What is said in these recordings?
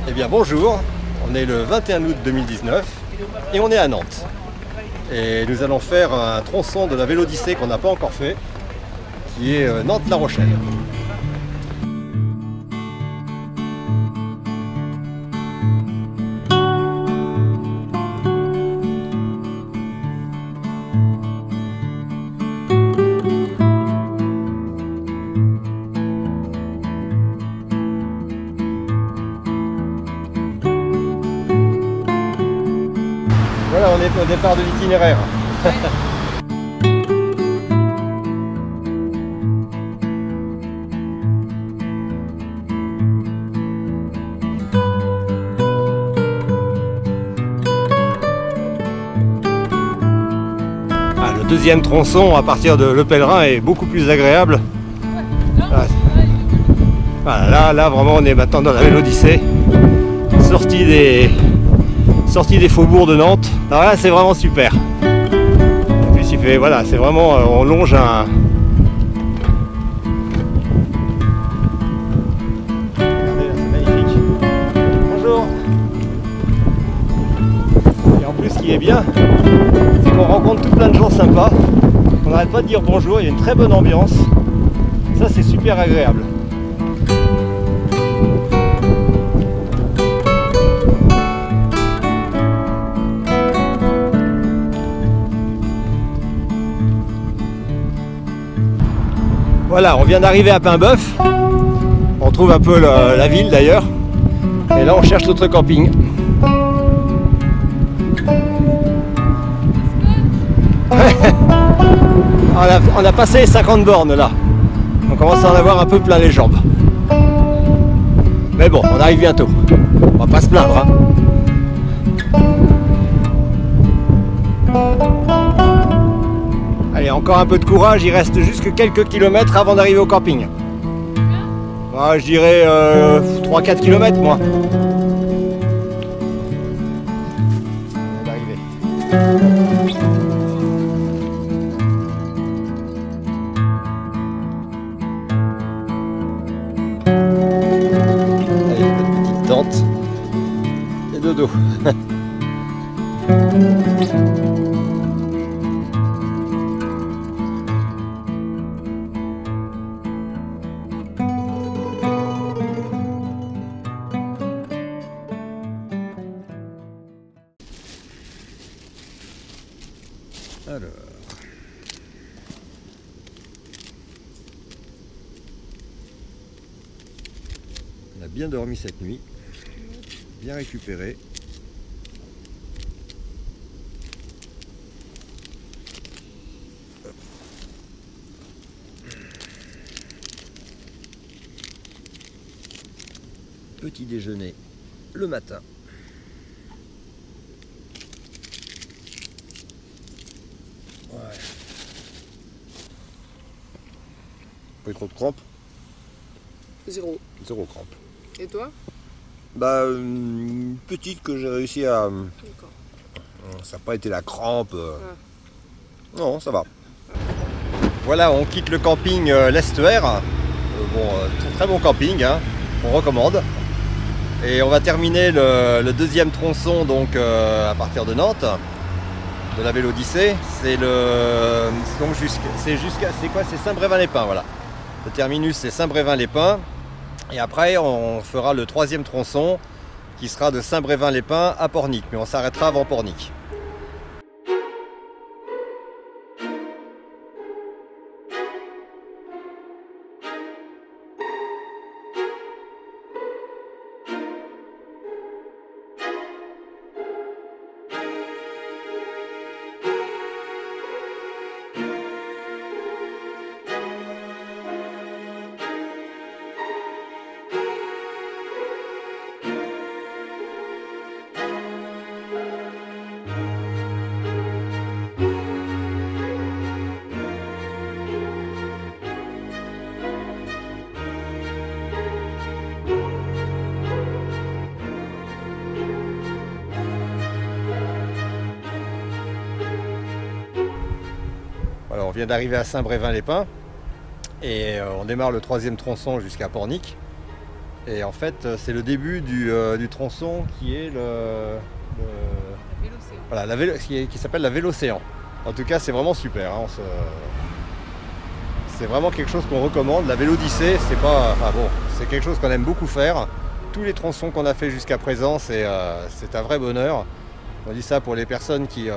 Eh bien bonjour, on est le 21 août 2019 et on est à Nantes. Et nous allons faire un tronçon de la Vélodyssée qu'on n'a pas encore fait, qui est Nantes-La Rochelle. Voilà, on est au départ de l'itinéraire. Le deuxième tronçon à partir de Le Pèlerin est beaucoup plus agréable. Voilà, là vraiment on est maintenant dans la Vélodyssée, sortie des faubourgs de Nantes. Alors là c'est vraiment super. Et puis il fait, voilà, c'est vraiment, on longe un... Regardez là, c'est magnifique. Bonjour. Et en plus ce qui est bien, c'est qu'on rencontre tout plein de gens sympas. On n'arrête pas de dire bonjour, il y a une très bonne ambiance. Ça c'est super agréable. Voilà, on vient d'arriver à Paimboeuf. On trouve un peu la ville d'ailleurs. Et là on cherche notre camping. On a passé les 50 bornes là. On commence à en avoir un peu plein les jambes. Mais bon, on arrive bientôt. On va pas se plaindre, hein. Allez, encore un peu de courage, il reste juste quelques kilomètres avant d'arriver au camping. Je dirais 3-4 kilomètres moi. On va arriver. Allez, notre petite tente. Et dodo. Alors, on a bien dormi cette nuit, bien récupéré. Petit déjeuner le matin. Ouais. Pas eu trop de crampes? Zéro. Zéro crampe. Et toi? Bah, une petite que j'ai réussi à... D'accord. Ça n'a pas été la crampe. Ah. Non, ça va. Voilà, on quitte le camping l'Estuaire. Très bon camping, hein. On recommande. Et on va terminer le deuxième tronçon donc à partir de Nantes, de la Vélodyssée. C'est Saint-Brévin-les-Pins, voilà. Le terminus c'est Saint-Brévin-les-Pins. Et après on fera le troisième tronçon qui sera de Saint-Brévin-les-Pins à Pornic, mais on s'arrêtera avant Pornic. Alors, on vient d'arriver à Saint-Brévin-les-Pins et on démarre le troisième tronçon jusqu'à Pornic. Et en fait, c'est le début du tronçon qui est voilà, qui s'appelle la Vélocéan. En tout cas, c'est vraiment super. Hein, c'est vraiment quelque chose qu'on recommande. La Vélodyssée, c'est pas, enfin bon, c'est quelque chose qu'on aime beaucoup faire. Tous les tronçons qu'on a fait jusqu'à présent, c'est un vrai bonheur. On dit ça pour les personnes qui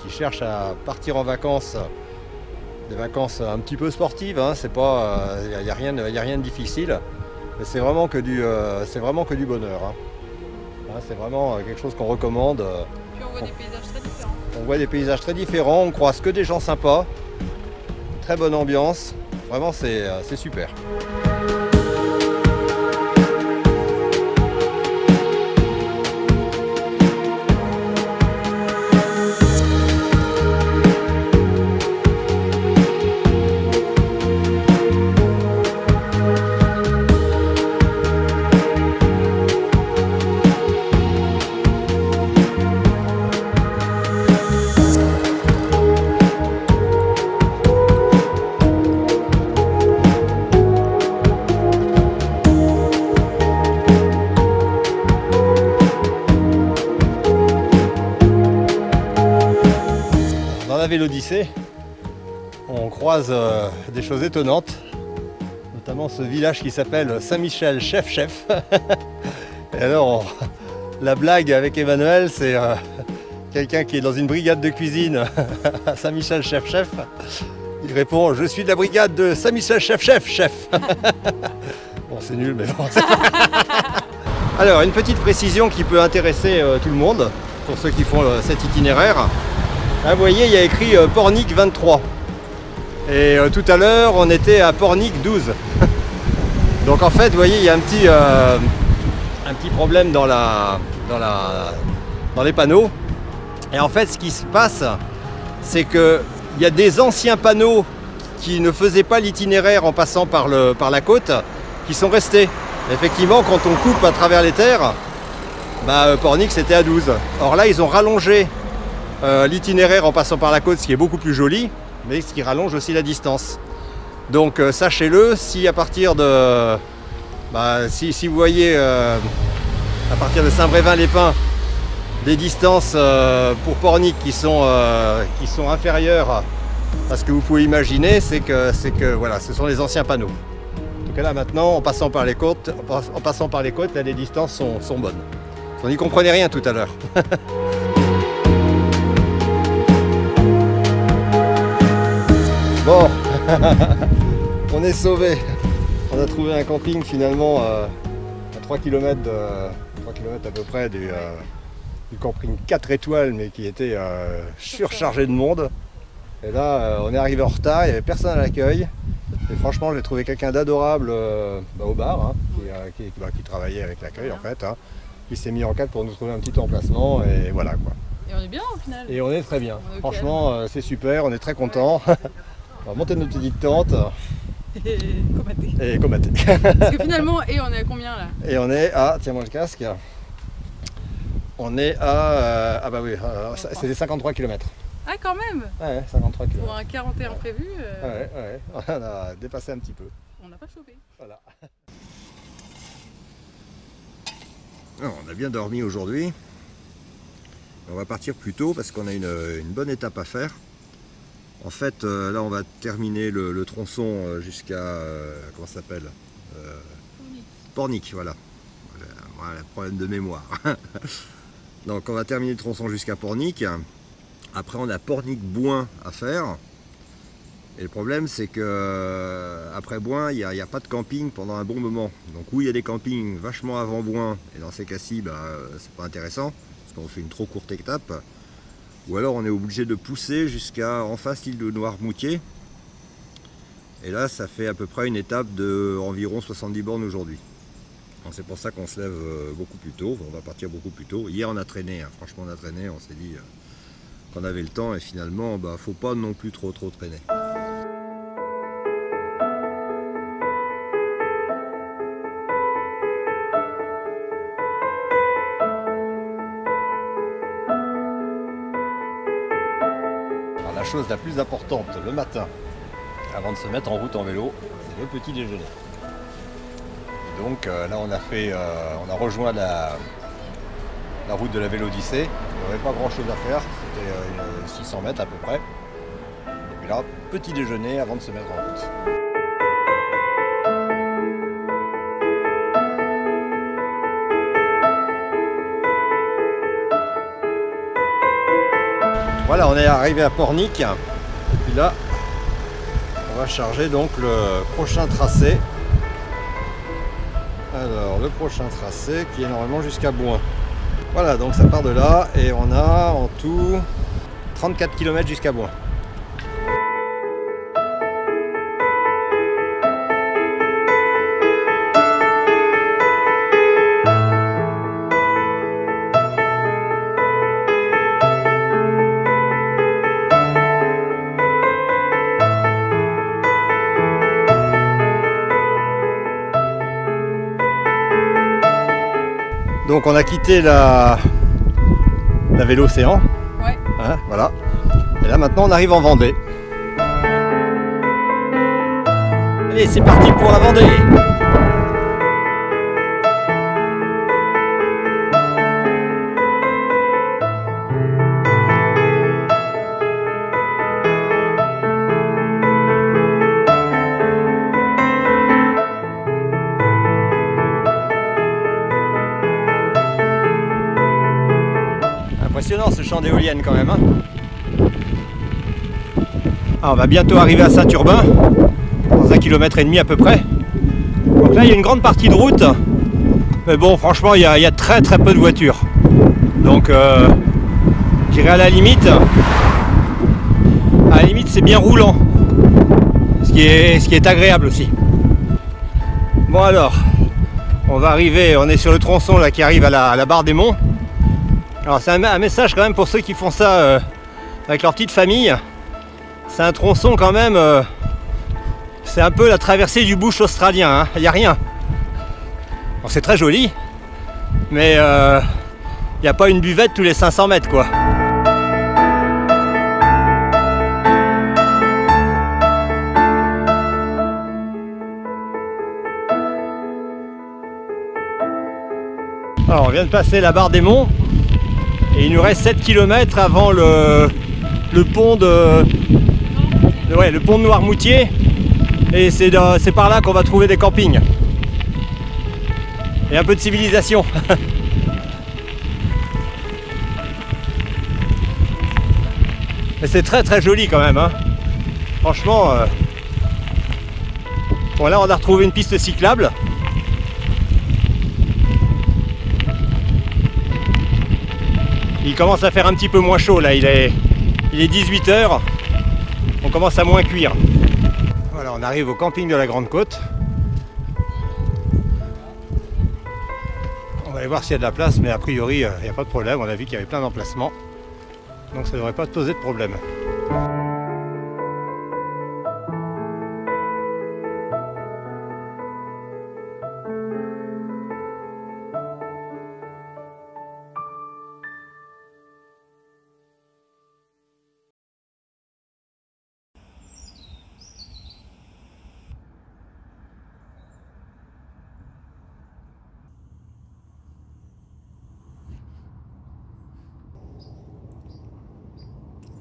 cherchent à partir en vacances, des vacances un petit peu sportives. Hein, c'est pas, y a rien de difficile. Mais c'est vraiment que du bonheur. Hein. Hein, c'est vraiment quelque chose qu'on recommande. Puis on voit des paysages très différents. On voit des paysages très différents. On croise que des gens sympas. Très bonne ambiance. Vraiment, c'est super. Dans la Vélodyssée, on croise des choses étonnantes, notamment ce village qui s'appelle Saint-Michel Chef. Et alors, la blague avec Emmanuel, c'est quelqu'un qui est dans une brigade de cuisine à Saint-Michel Chef. Il répond: je suis de la brigade de Saint-Michel Chef. Bon, c'est nul, mais bon. Alors, une petite précision qui peut intéresser tout le monde, pour ceux qui font cet itinéraire. Là, vous voyez, il y a écrit Pornic 23. Et tout à l'heure, on était à Pornic 12. Donc en fait, vous voyez, il y a un petit problème dans les panneaux. Et en fait, ce qui se passe, c'est qu'il y a des anciens panneaux qui ne faisaient pas l'itinéraire en passant par la côte, qui sont restés. Effectivement, quand on coupe à travers les terres, Pornic c'était à 12. Or là, ils ont rallongé l'itinéraire en passant par la côte, ce qui est beaucoup plus joli, mais ce qui rallonge aussi la distance. Donc sachez-le, si à partir de si vous voyez à partir de Saint-Brévin-les-Pins des distances pour Pornic qui sont inférieures à ce que vous pouvez imaginer, c'est que voilà, ce sont les anciens panneaux. En tout cas là maintenant, en passant par les côtes, là, les distances sont bonnes. On n'y comprenait rien tout à l'heure. Bon, on est sauvé. On a trouvé un camping finalement à 3 km à peu près du camping 4 étoiles, mais qui était surchargé de monde. Et là, on est arrivé en retard, il n'y avait personne à l'accueil. Et franchement, j'ai trouvé quelqu'un d'adorable au bar, hein, qui travaillait avec l'accueil en fait, hein, qui s'est mis en cadre pour nous trouver un petit emplacement et voilà quoi. Et on est bien au final. Et on est très bien. Franchement, c'est super, on est très contents. On va monter notre petite tente. Et comater. Parce que finalement, on est à combien là? Et on est à, tiens-moi le casque. On est à, c'est des 53 km. Ah quand même. Ouais, 53 km. Pour un 41 prévu. Ouais, on a dépassé un petit peu. On n'a pas chauffé. Voilà. Alors, on a bien dormi aujourd'hui. On va partir plus tôt parce qu'on a une bonne étape à faire. En fait, là, on va terminer le tronçon jusqu'à, comment ça s'appelle, Pornic, voilà. Voilà, problème de mémoire. Donc, on va terminer le tronçon jusqu'à Pornic. Après, on a Pornic-Bouin à faire. Et le problème, c'est que après Bouin, il n'y a pas de camping pendant un bon moment. Donc, où il y a des campings vachement avant Bouin, et dans ces cas-ci, c'est pas intéressant, parce qu'on fait une trop courte étape. Ou alors on est obligé de pousser jusqu'à en face l'île de Noirmoutier. Et là ça fait à peu près une étape de environ 70 bornes aujourd'hui. C'est pour ça qu'on se lève beaucoup plus tôt, on va partir beaucoup plus tôt. Hier on a traîné, hein. Franchement on a traîné, on s'est dit qu'on avait le temps et finalement faut pas non plus trop traîner. La chose la plus importante le matin, avant de se mettre en route en vélo, c'est le petit déjeuner. Donc là on a rejoint la route de la Vélodyssée. Il n'y avait pas grand chose à faire, c'était 600 mètres à peu près. Et puis là, petit déjeuner avant de se mettre en route. Voilà, on est arrivé à Pornic. Et puis là, on va charger donc le prochain tracé. Alors, le prochain tracé qui est normalement jusqu'à Bouin. Voilà, donc ça part de là et on a en tout 34 km jusqu'à Bouin. Donc on a quitté la Vélocéan. Ouais. Hein, voilà. Et là maintenant on arrive en Vendée. Allez, c'est parti pour la Vendée. Impressionnant ce champ d'éoliennes quand même. Hein. Ah, on va bientôt arriver à Saint-Urbain, dans 1,5 km à peu près. Donc là il y a une grande partie de route, mais bon franchement il y a très peu de voitures. Donc je dirais à la limite c'est bien roulant, ce qui est agréable aussi. Bon alors, on va arriver, on est sur le tronçon là qui arrive à la barre des Monts. Alors c'est un message quand même pour ceux qui font ça avec leur petite famille. C'est un tronçon quand même, c'est un peu la traversée du bush australien, hein. Il n'y a rien. Bon, c'est très joli, mais il n'y a pas une buvette tous les 500 mètres quoi. Alors on vient de passer la barre des Monts. Et il nous reste 7 km avant le pont de Noirmoutier. Et c'est par là qu'on va trouver des campings. Et un peu de civilisation. Mais c'est très joli quand même. Hein. Franchement. Bon là on a retrouvé une piste cyclable. Il commence à faire un petit peu moins chaud là, il est 18 h, on commence à moins cuire. Voilà, on arrive au camping de la Grande Côte. On va aller voir s'il y a de la place, mais a priori il n'y a pas de problème, on a vu qu'il y avait plein d'emplacements. Donc ça ne devrait pas poser de problème.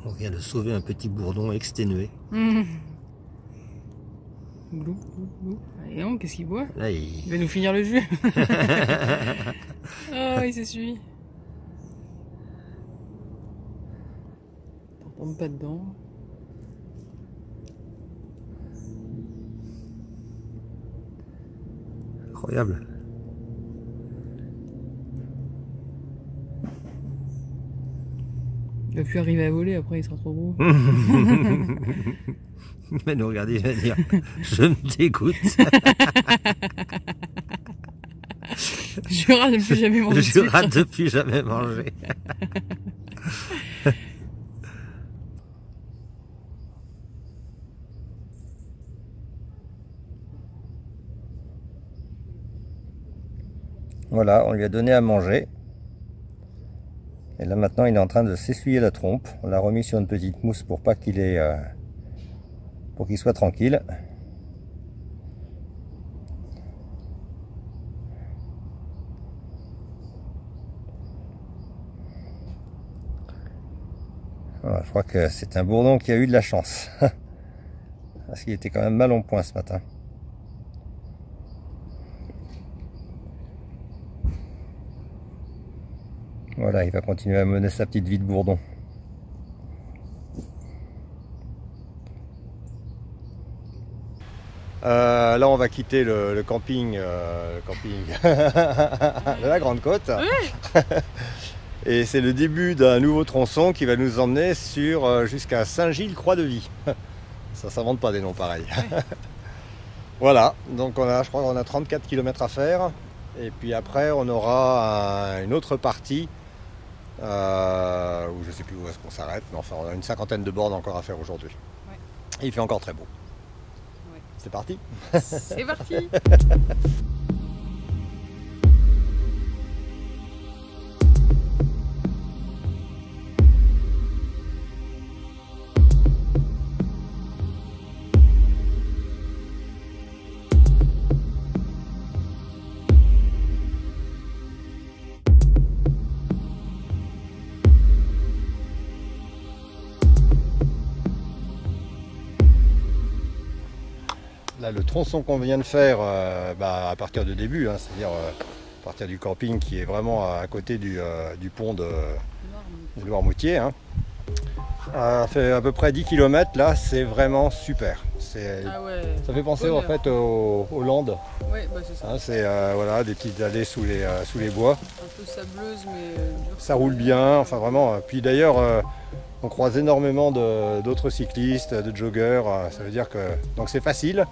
On vient de sauver un petit bourdon exténué. Glou, glou, glou. Et non, qu'est-ce qu'il boit? Là, il va nous finir le jus. Oh, il s'essuie. T'en tombes pas dedans. Incroyable. Il va plus arriver à voler, après il sera trop gros. Il va nous regarder, il va dire je me dégoûte. Je rate de plus jamais manger. Je rate de plus jamais manger. Voilà, on lui a donné à manger. Et là maintenant il est en train de s'essuyer la trompe. On l'a remis sur une petite mousse pour pas qu'il ait, pour qu'il soit tranquille. Voilà, je crois que c'est un bourdon qui a eu de la chance. Parce qu'il était quand même mal en point ce matin. Voilà, il va continuer à mener sa petite vie de bourdon. Là, on va quitter le camping, de la Grande Côte. Oui. Et c'est le début d'un nouveau tronçon qui va nous emmener jusqu'à Saint-Gilles-Croix-de-Vie. Ça s'invente pas des noms pareils. Oui. Voilà, donc je crois qu'on a 34 km à faire. Et puis après, on aura une autre partie où je ne sais plus où est-ce qu'on s'arrête, mais enfin, on a une 50aine de bornes encore à faire aujourd'hui. Ouais. Et il fait encore très beau. Ouais. C'est parti? C'est parti. Là, le tronçon qu'on vient de faire à partir du début, hein, c'est-à-dire à partir du camping qui est vraiment à côté du pont de Noirmoutier, hein, fait à peu près 10 km, là, c'est vraiment super. Ah ouais, ça fait penser en fait aux Landes. Ouais, bah c'est ça. Hein, c'est voilà, des petites allées sous les bois. Un peu sableuse, mais ça roule bien, enfin vraiment. Puis d'ailleurs, on croise énormément d'autres cyclistes, de joggers. Ça veut dire que donc c'est facile.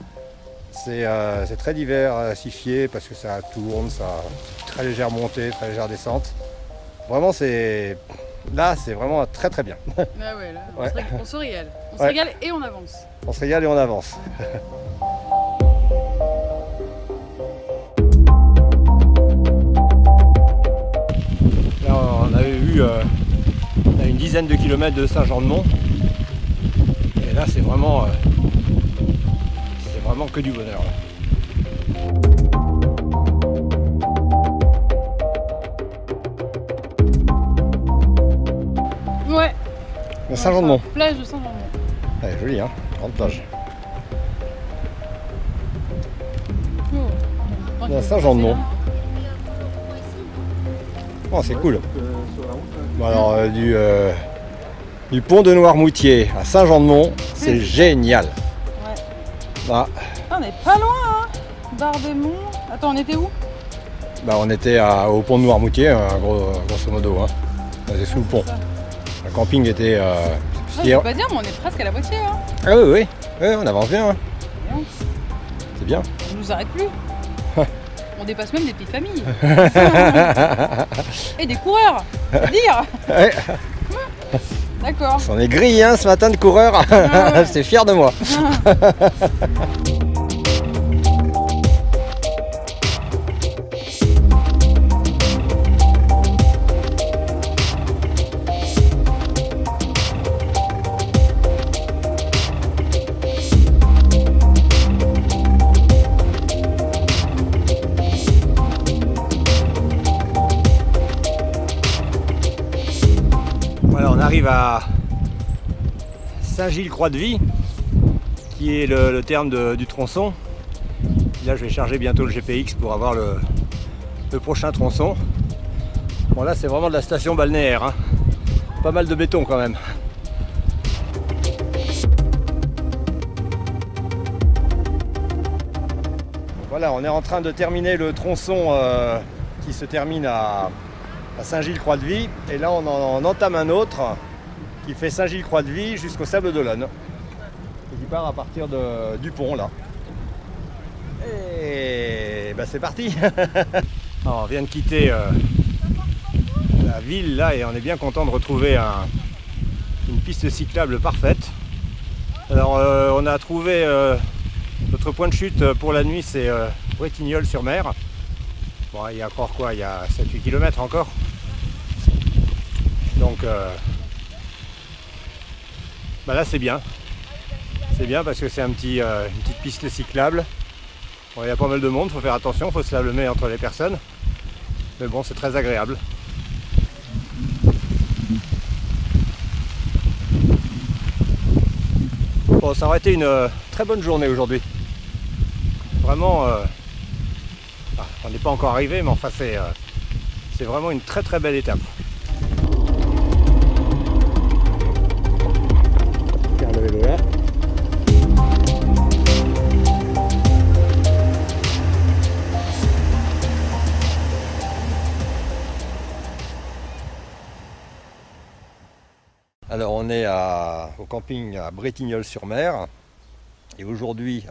C'est très diversifié parce que ça tourne, ça très légère montée, très légère descente. Vraiment, là, c'est vraiment très très bien. Ah ouais, là, on se régale. On se régale et on avance. On se régale et on avance. Là, on avait vu à une dizaine de kilomètres de Saint-Jean-de-Mont. Et là, c'est vraiment que du bonheur. Là. Ouais. Saint-Jean-de-Mont. Plage de Saint-Jean-de-Mont. Elle est jolie, hein, grande plage. Saint-Jean-de-Mont. Oh, c'est cool. Bon, alors, du pont de Noirmoutier à Saint-Jean-de-Mont, c'est génial. Ouais. Bah. On n'est pas loin, hein. Barre des Monts. Attends, on était où? Bah, on était au pont de Noirmoutier, grosso modo. Hein. C'est sous le pont. Le camping était... je peux pas dire, mais on est presque à la moitié. Hein. Ah oui, on avance bien. Hein. C'est bien. On nous arrête plus. On dépasse même des petites familles. Et des coureurs, faut dire. Ouais. D'accord. On est grillé hein, ce matin de coureurs. Ah ouais. J'étais fier de moi. Voilà, on arrive à Saint-Gilles-Croix-de-Vie, qui est le terme du tronçon. Là, je vais charger bientôt le GPX pour avoir le prochain tronçon. Bon, là, c'est vraiment de la station balnéaire. Hein. Pas mal de béton quand même. Voilà, on est en train de terminer le tronçon qui se termine à Saint-Gilles-Croix-de-Vie. Et là, on en entame un autre qui fait Saint-Gilles-Croix-de-Vie jusqu'au Sable d'Olonne. Et qui part à partir du pont, là. Et ben, c'est parti. Alors, on vient de quitter la ville, là, et on est bien content de retrouver une piste cyclable parfaite. Alors, on a trouvé notre point de chute pour la nuit, c'est Bretignolles-sur-Mer. Bon, il y a encore quoi? Il y a 7-8 km encore. Donc là c'est bien. C'est bien parce que c'est une petite piste cyclable. Bon, il y a pas mal de monde, il faut faire attention, il faut se laver entre les personnes. Mais bon, c'est très agréable. Bon, ça aurait été une très bonne journée aujourd'hui. Vraiment, on n'est pas encore arrivé, mais enfin c'est vraiment une très très belle étape. Regarde le vélo là. Alors on est au camping à Bretignolles-sur-Mer et aujourd'hui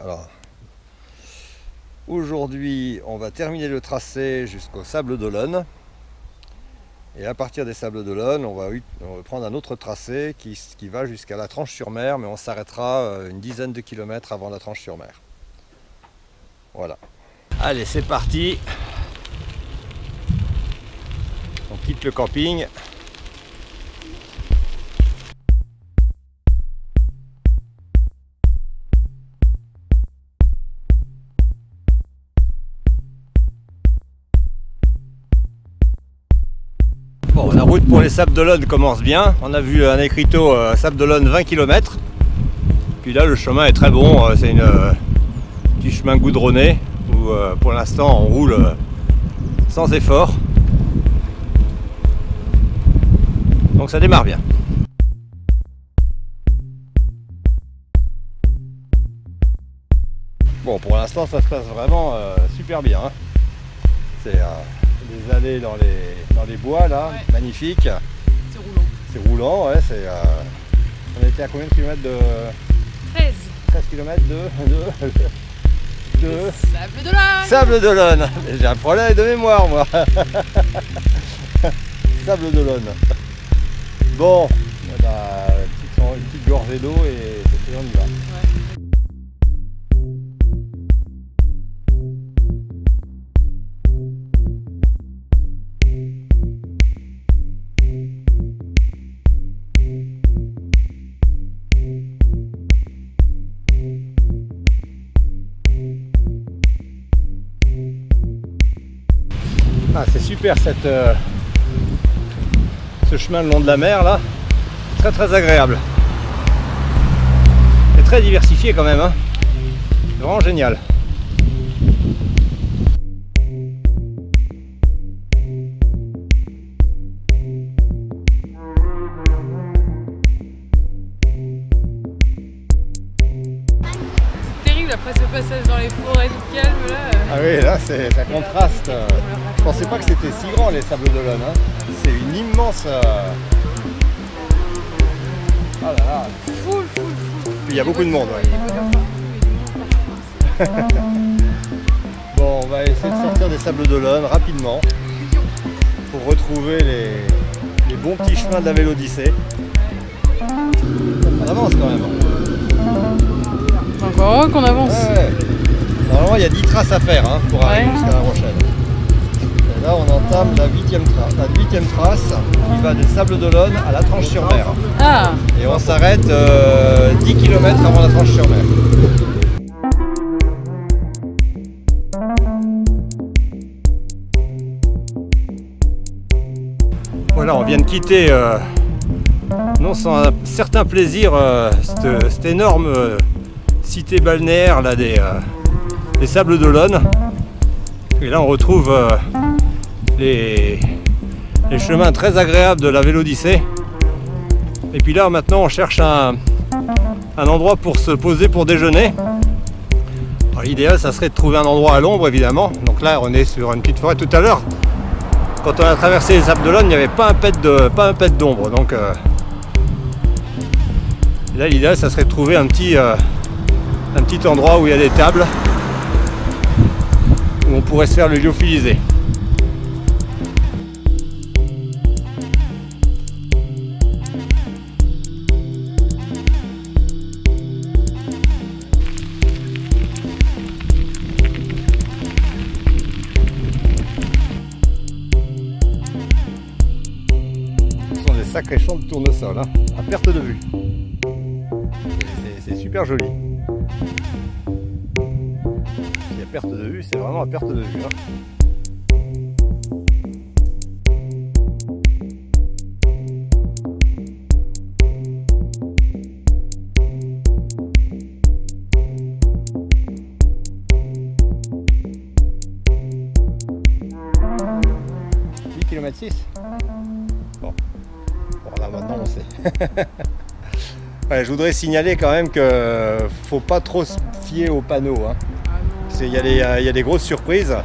on va terminer le tracé jusqu'au Sables d'Olonne et à partir des Sables d'Olonne on va prendre un autre tracé qui va jusqu'à la Tranche-sur-Mer, mais on s'arrêtera une dizaine de kilomètres avant la Tranche-sur-Mer. Voilà. Allez, c'est parti. On quitte le camping. Bon, la route pour les Sables d'Olonne commence bien. On a vu un écriteau Sables d'Olonne 20 km. Puis là, le chemin est très bon. C'est un petit chemin goudronné où pour l'instant on roule sans effort. Donc ça démarre bien. Bon, pour l'instant ça se passe vraiment super bien. Hein. C'est des allées dans les bois là, ouais. Magnifique. C'est roulant. C'est roulant, ouais. On était à combien de kilomètres de... 13 km de Sables d'Olonne. Sables d'Olonne. J'ai un problème de mémoire moi. Sables d'Olonne. Bon, on a une petite gorgée d'eau et on y va. Ouais. Ah, c'est super ce chemin le long de la mer là, très très agréable. C'est très diversifié quand même, hein. C'est vraiment génial. Après ce passage dans les forêts du calme là. Ah oui, là ça contraste. Je pensais pas que c'était si grand les Sables d'Olonne. Hein. C'est une immense. Ah là là. Full. Puis il y a beaucoup de monde. Ouais. Bon, on va essayer de sortir des Sables d'Olonne rapidement pour retrouver les bons petits chemins de la Vélodyssée. On avance quand même. Encore heureux qu'on avance. Ouais. Normalement il y a 10 traces à faire hein, pour arriver jusqu'à La Rochelle. Et là on entame la 8e trace qui va des Sables d'Olonne à la Tranche-sur-Mer. Ah. Et on s'arrête 10 km avant la Tranche-sur-Mer. Voilà, on vient de quitter non sans un certain plaisir cette énorme cité balnéaire là, des Sables d'Olonne. Et là on retrouve les chemins très agréables de la Vélodyssée. Et puis là maintenant on cherche un endroit pour se poser pour déjeuner. L'idéal ça serait de trouver un endroit à l'ombre évidemment. Donc là on est sur une petite forêt. Tout à l'heure quand on a traversé les Sables d'Olonne il n'y avait pas un pet d'ombre. Donc là l'idéal ça serait de trouver un petit endroit où il y a des tables où on pourrait se faire le lyophilisé. Ce sont des sacrés champs de tournesol, hein, à perte de vue. C'est super joli. Et à perte de vue, c'est vraiment à perte de vue. Hein. km 6. Bon, là maintenant on sait. Ouais, je voudrais signaler quand même que faut pas trop se fier aux panneaux. Hein. Il y a des grosses surprises.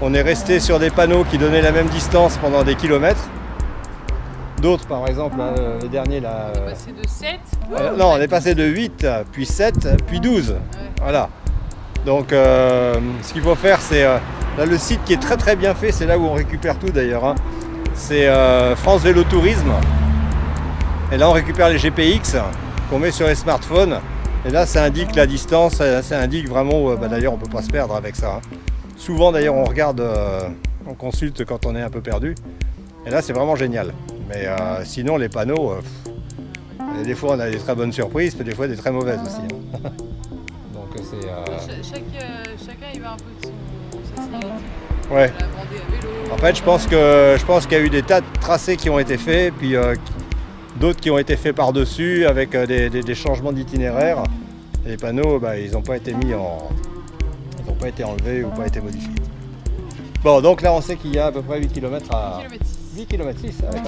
On est resté sur des panneaux qui donnaient la même distance pendant des kilomètres. D'autres, par exemple, là, le dernier là. On est passé de 7 non, on est passé de 8, puis 7, puis 12. Ouais. Voilà. Donc, ce qu'il faut faire, c'est là le site qui est très très bien fait, c'est là où on récupère tout d'ailleurs. Hein. C'est France Vélo Tourisme. Et là, on récupère les GPX qu'on met sur les smartphones. Et là, ça indique la distance, ça indique vraiment. D'ailleurs, on ne peut pas se perdre avec ça. Hein. Souvent, d'ailleurs, on regarde, on consulte quand on est un peu perdu. Et là, c'est vraiment génial. Mais sinon, les panneaux, des fois, on a des très bonnes surprises, mais des fois, des très mauvaises aussi. Hein. Donc, c'est. Chacun, il va un peu de sa signature. Ouais. La Vendée à vélo. En fait, je pense qu'il y a eu des tas de tracés qui ont été faits, puis d'autres qui ont été faits par-dessus avec des changements d'itinéraire. Et les panneaux, ils n'ont pas été mis en. Ils n'ont pas été enlevés ou pas été modifiés. Bon, donc là, on sait qu'il y a à peu près 8 km à. 8 km 6, quand même.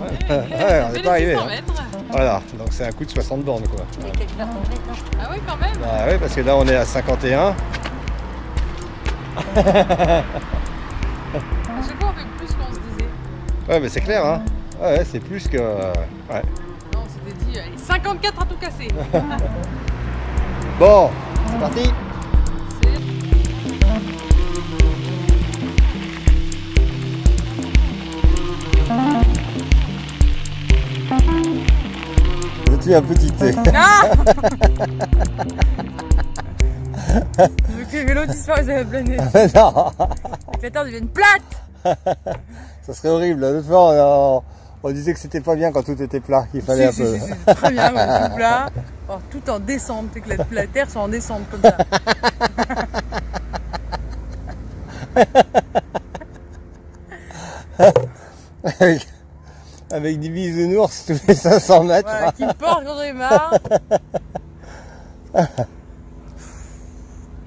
Ouais, on n'est pas arrivé. Hein. Voilà, donc c'est un coup de 60 bornes quoi. Ah oui, quand même. Ah oui, parce que là on est à 51. À chaque fois on fait plus qu'on se disait. Ouais, mais c'est clair, hein. Ouais, c'est plus que. Ouais. Non, on s'était dit, allez, 54 à tout casser. Bon, c'est parti. Veux-tu un petit thé? Ah. Je veux que les vélos disparaissent de la planète. Non. Que la Terre devienne plate. Ça serait horrible. L'autre fois, on disait que c'était pas bien quand tout était plat, qu'il fallait un peu. C'est très bien quand tout plat. Alors, tout en descente, c'est que la Terre soit en descente comme ça. Avec des bisounours tous les 500 mètres. Voilà, qui me porte quand j'en ai marre.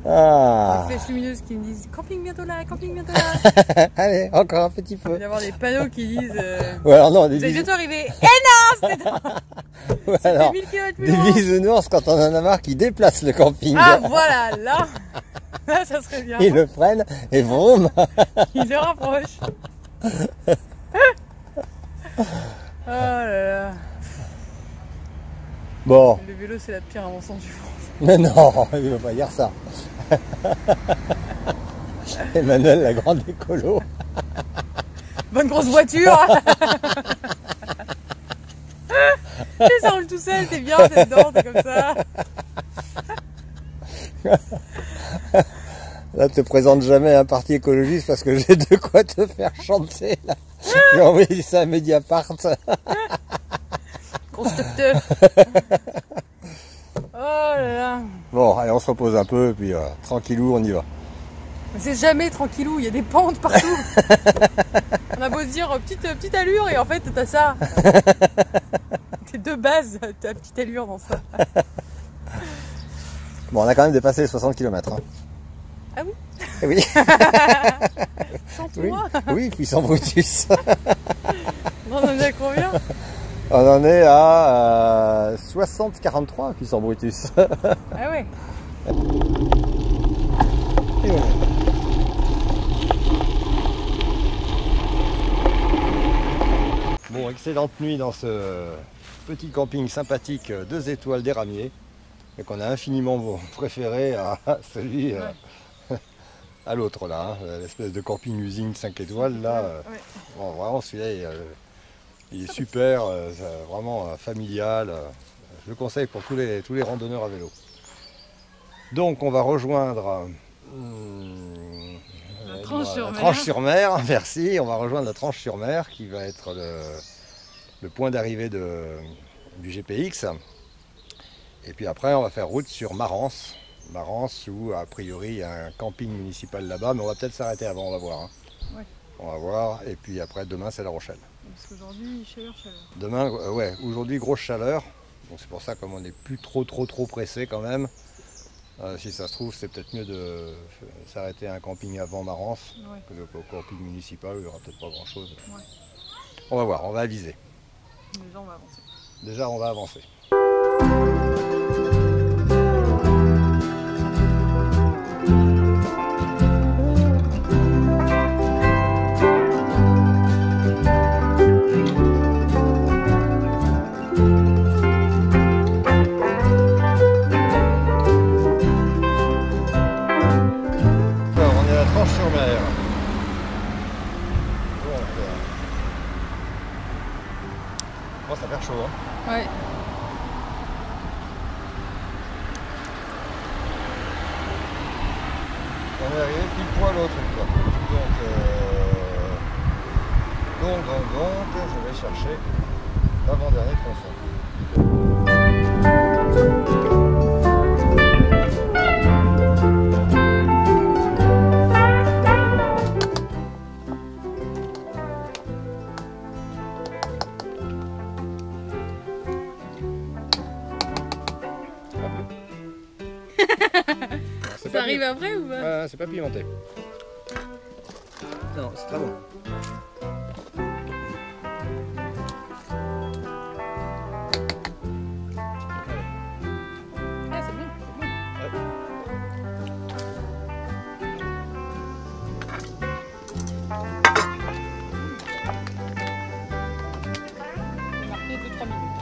Ah. Des flèches lumineuses qui me disent camping bientôt là, camping bientôt là. Allez, encore un petit peu. Il va y avoir des panneaux qui disent ou alors non, des vous êtes bientôt arrivé. Eh non, c'était dans... alors, 1000 km plus des loin. bisounours quand on en a marre qui déplacent le camping. Ah voilà, là ça serait bien. Ils le prennent et vroom. Ils le rapprochent. Oh là là. Bon. Le vélo c'est la pire invention du monde. Mais non, il ne veut pas dire ça. Emmanuel, la grande écolo. Bonne grosse voiture. Et ça roule tout seul, t'es bien, t'es dedans, t'es comme ça. Là, te présente jamais un parti écologiste parce que j'ai de quoi te faire chanter. Là. J'ai envoyé ça à Mediapart. Grosse teuf. Oh là là. Bon, allez, on se repose un peu et puis tranquillou, on y va. Mais c'est jamais tranquillou, il y a des pentes partout. On a beau se dire petite allure et en fait t'as ça. T'es de base, t'as petite allure dans ça. Bon, on a quand même dépassé les 60 km. Hein. Ah oui? Eh oui. Sans Oui, toi. oui, puissant Brutus. On en est à combien? On en est à 60-43 puissant Brutus. Ah ouais. Et voilà. Bon, excellente nuit dans ce petit camping sympathique 2 étoiles des Ramiers, et qu'on a infiniment préféré à celui à l'autre là, hein, l'espèce de camping usine 5 étoiles là. Ouais. Bon, vraiment celui-là il est super, vraiment familial. Je le conseille pour tous les randonneurs à vélo. Donc on va rejoindre La Tranche-sur-Mer. Tranche-sur-Mer, merci. On va rejoindre la Tranche-sur-Mer qui va être le point d'arrivée du GPX. Et puis après, on va faire route sur Marans. Marans où a priori il y a un camping municipal là-bas, mais on va peut-être s'arrêter avant, on va voir. Hein. Ouais. On va voir. Et puis après, demain, c'est La Rochelle. Parce qu'aujourd'hui, chaleur. Demain, ouais, aujourd'hui, grosse chaleur. Donc c'est pour ça, comme on n'est plus trop pressé quand même. Si ça se trouve, c'est peut-être mieux de s'arrêter à un camping avant Marans, Ouais. que le camping municipal, il n'y aura peut-être pas grand-chose. Ouais. On va voir, on va aviser. Déjà, on va avancer. Déjà, on va avancer. Tranche-sur-Mer. Bon, ça va faire chaud, hein. Ouais. On est arrivé pile poil l'autre fois. Donc, je vais chercher l'avant-dernier tronçon. Ça arrive après ou pas? C'est pas pimenté. Non, c'est très bon. Ah, c'est bon, c'est bon. On va marquer 2-3 minutes.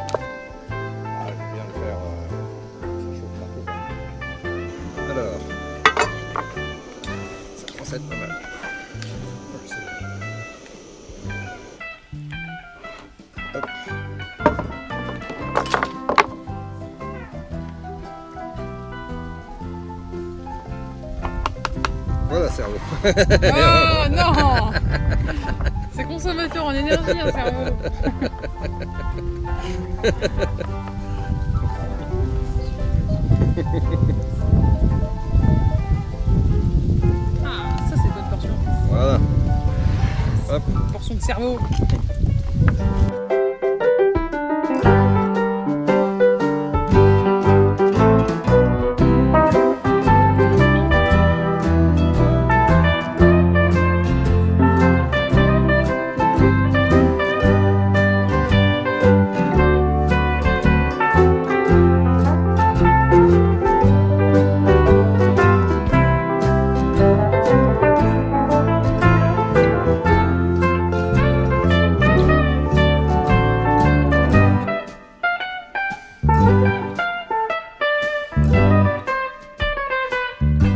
Ah, je vais bien le faire. Ça chauffe un peu. Alors, ça commence à être pas mal. Hop. Voilà, cerveau. Oh non! C'est consommateur en énergie, un cerveau. Ah, ça c'est bonne portion. Voilà. Hop. Portion de cerveau.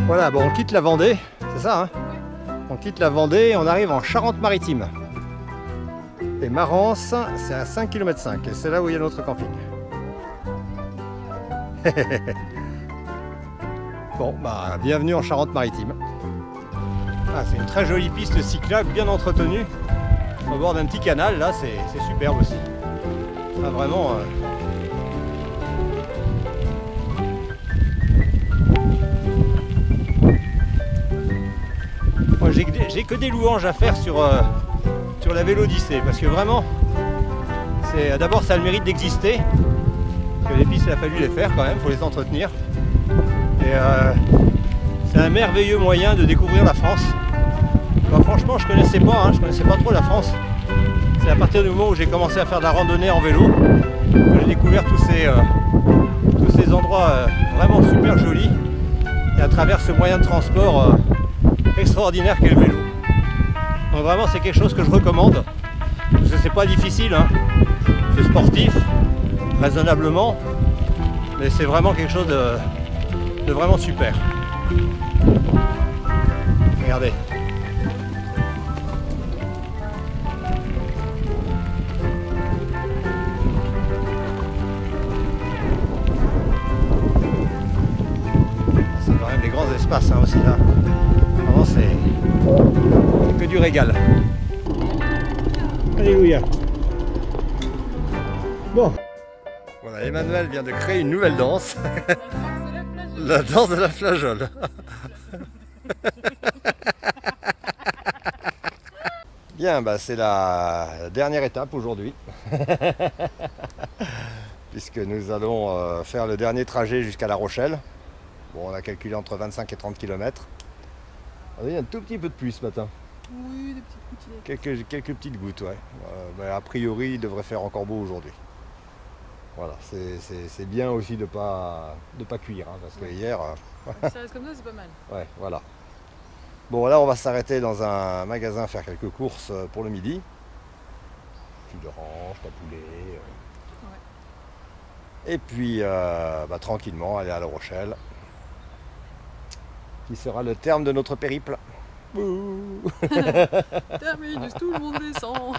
Voilà, bon, on quitte la Vendée, c'est ça, hein? On quitte la Vendée et on arrive en Charente-Maritime. Et Marance, c'est à 5,5 km et c'est là où il y a notre camping. Bon, bah, bienvenue en Charente-Maritime. Ah, c'est une très jolie piste cyclable, bien entretenue, au bord d'un petit canal, là, c'est superbe aussi. Ah, vraiment... J'ai que des louanges à faire sur la Vélodyssée parce que vraiment, d'abord ça a le mérite d'exister, parce que les pistes il a fallu les faire quand même, il faut les entretenir. Et c'est un merveilleux moyen de découvrir la France. Bah, franchement je connaissais pas trop la France. C'est à partir du moment où j'ai commencé à faire de la randonnée en vélo que j'ai découvert tous ces endroits vraiment super jolis et à travers ce moyen de transport extraordinaire qu'est le vélo. Donc vraiment c'est quelque chose que je recommande, parce que c'est pas difficile, hein. C'est sportif, raisonnablement, mais c'est vraiment quelque chose de vraiment super. Regardez. C'est quand même des grands espaces, hein, aussi là. Vraiment c'est que du régal. Alléluia. Bon. Voilà, Emmanuel vient de créer une nouvelle danse. La danse de la flageole. Bien, bah c'est la dernière étape aujourd'hui. Puisque nous allons faire le dernier trajet jusqu'à La Rochelle. Bon, on a calculé entre 25 et 30 km. On a eu un tout petit peu de pluie ce matin. Oui, des petites Quelques petites gouttes, ouais. Mais a priori, il devrait faire encore beau aujourd'hui. Voilà, c'est bien aussi de pas cuire, hein, parce que hier... Ça reste comme ça, c'est pas mal. Ouais, voilà. Bon, là, on va s'arrêter dans un magasin faire quelques courses pour le midi. Jus d'orange, taboulé. Et puis, tranquillement, aller à La Rochelle, qui sera le terme de notre périple. Terminus, tout le monde descend.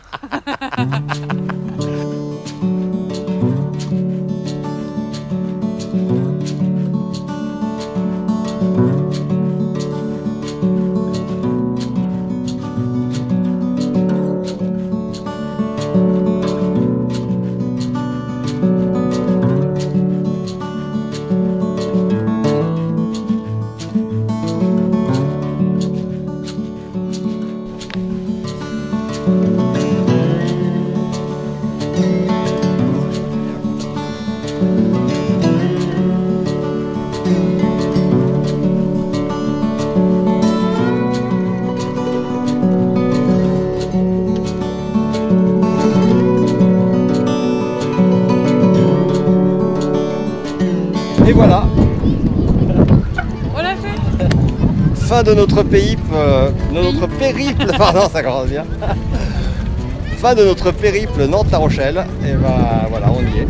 Et voilà, On l'a fait. fin de notre périple, pardon, ça commence bien. Fin de notre périple Nantes-La Rochelle, et ben voilà, on y est.